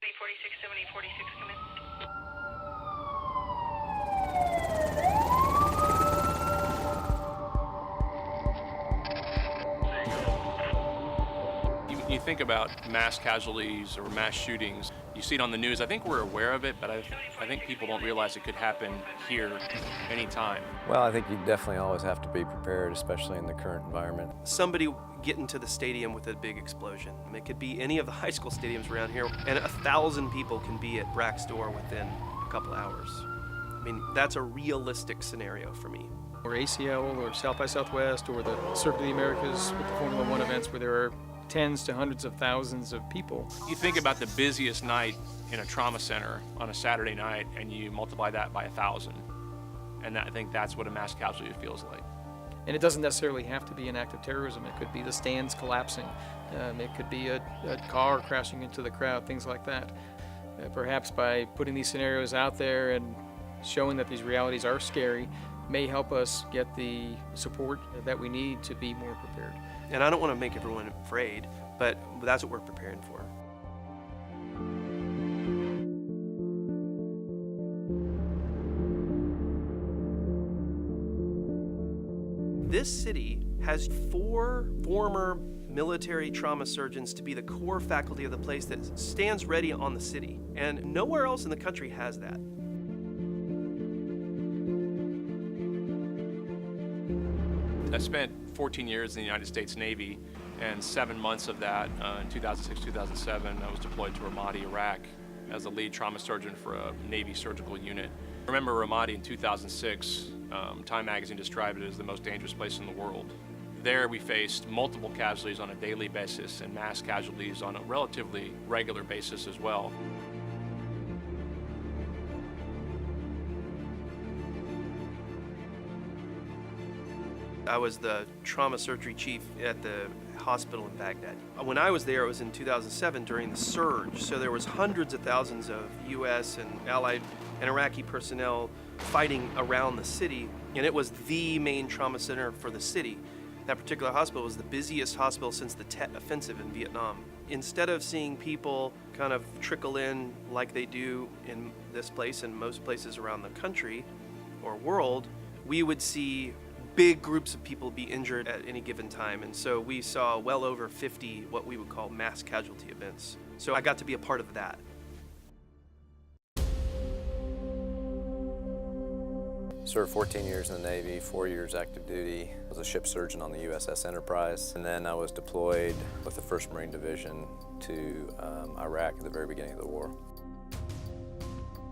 46, 70, 46, come in. You think about mass casualties or mass shootings, you see it on the news. I think we're aware of it, but I think people don't realize it could happen here anytime. Well, I think you definitely always have to be prepared, especially in the current environment. Somebody get into the stadium with a big explosion. It could be any of the high school stadiums around here, and 1,000 people can be at Brack's door within a couple hours. I mean, that's a realistic scenario for me. Or ACL or South by Southwest or the Circuit of the Americas with the Formula One events where there are tens to hundreds of thousands of people. You think about the busiest night in a trauma center on a Saturday night, and you multiply that by 1,000. And I think that's what a mass casualty feels like. And it doesn't necessarily have to be an act of terrorism. It could be the stands collapsing. It could be a car crashing into the crowd, things like that. Perhaps by putting these scenarios out there and showing that these realities are scary may help us get the support that we need to be more prepared. And I don't want to make everyone afraid, but that's what we're preparing for. This city has 4 former military trauma surgeons to be the core faculty of the place that stands ready on the city. And nowhere else in the country has that. I spent 14 years in the United States Navy, and 7 months of that, in 2006, 2007, I was deployed to Ramadi, Iraq, as a lead trauma surgeon for a Navy surgical unit. I remember Ramadi in 2006, Time magazine described it as the most dangerous place in the world. There we faced multiple casualties on a daily basis and mass casualties on a relatively regular basis as well. I was the trauma surgery chief at the hospital in Baghdad. When I was there, it was in 2007 during the surge, so there was hundreds of thousands of U.S. and Allied and Iraqi personnel fighting around the city, and it was the main trauma center for the city. That particular hospital was the busiest hospital since the Tet Offensive in Vietnam. Instead of seeing people kind of trickle in like they do in this place and most places around the country or world, we would see big groups of people be injured at any given time. And so we saw well over 50 what we would call mass casualty events. So I got to be a part of that. Served 14 years in the Navy, 4 years active duty. I was a ship surgeon on the USS Enterprise. And then I was deployed with the 1st Marine Division to Iraq at the very beginning of the war.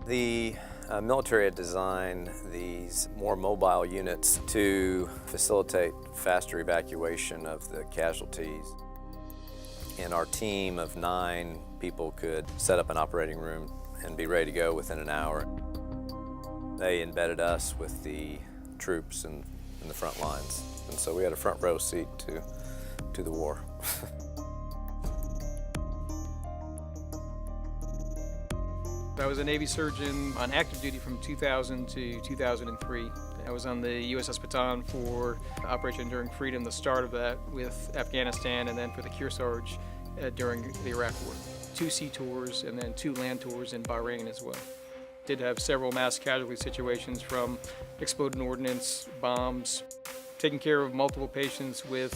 The military had designed these more mobile units to facilitate faster evacuation of the casualties. And our team of 9 people could set up an operating room and be ready to go within an hour. They embedded us with the troops in the front lines. And so we had a front row seat to the war. I was a Navy surgeon on active duty from 2000 to 2003. I was on the USS Seton for Operation Enduring Freedom, the start of that with Afghanistan, and then for the Kearsarge during the Iraq War. 2 sea tours and then 2 land tours in Bahrain as well. Did have several mass casualty situations from exploding ordnance, bombs. Taking care of multiple patients with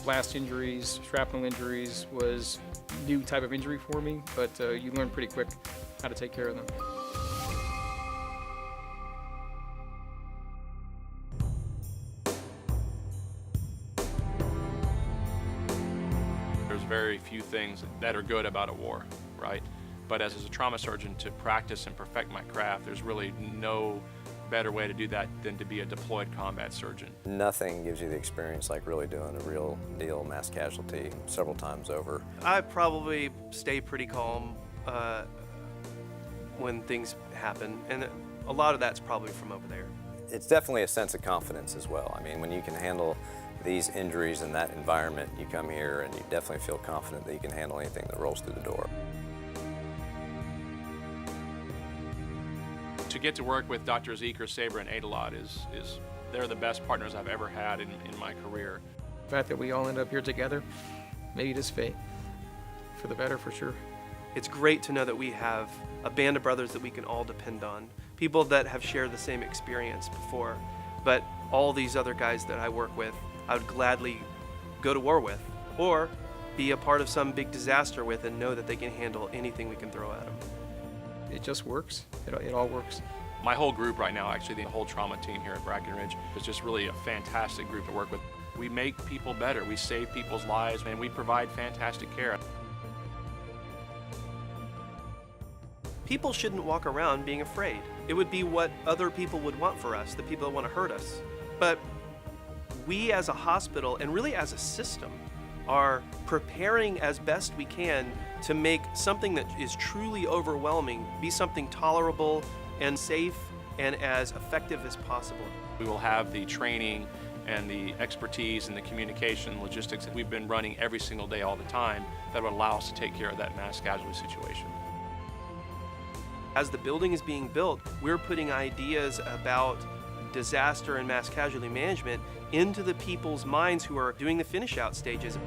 blast injuries, shrapnel injuries was a new type of injury for me, but you learn pretty quick how to take care of them. There's very few things that are good about a war, right? But as a trauma surgeon, to practice and perfect my craft, there's really no better way to do that than to be a deployed combat surgeon. Nothing gives you the experience like really doing a real deal mass casualty several times over. I probably stay pretty calm when things happen, and a lot of that's probably from over there. It's definitely a sense of confidence as well. I mean, when you can handle these injuries in that environment, you come here and you definitely feel confident that you can handle anything that rolls through the door. To get to work with Dr. Zeker, Saber, and Adelot is they're the best partners I've ever had in my career. The fact that we all end up here together, maybe it is fate. For the better, for sure. It's great to know that we have a band of brothers that we can all depend on, people that have shared the same experience before. But all these other guys that I work with, I would gladly go to war with, or be a part of some big disaster with and know that they can handle anything we can throw at them. It just works. It all works. My whole group right now, actually the whole trauma team here at Brackenridge, is just really a fantastic group to work with. We make people better, we save people's lives, and we provide fantastic care. People shouldn't walk around being afraid. It would be what other people would want for us, the people that want to hurt us. But we as a hospital, and really as a system, are preparing as best we can to make something that is truly overwhelming be something tolerable and safe and as effective as possible. We will have the training and the expertise and the communication and logistics that we've been running every single day all the time that would allow us to take care of that mass casualty situation. As the building is being built, we're putting ideas about disaster and mass casualty management into the people's minds who are doing the finish out stages.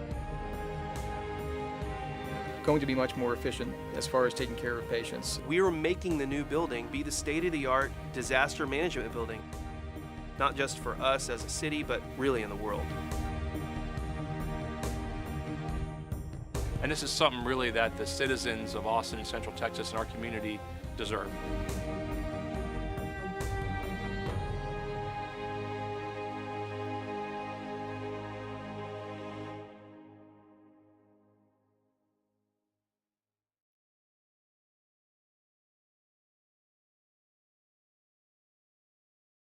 Going to be much more efficient as far as taking care of patients. We are making the new building be the state-of-the-art disaster management building, not just for us as a city, but really in the world. And this is something really that the citizens of Austin and Central Texas and our community deserve.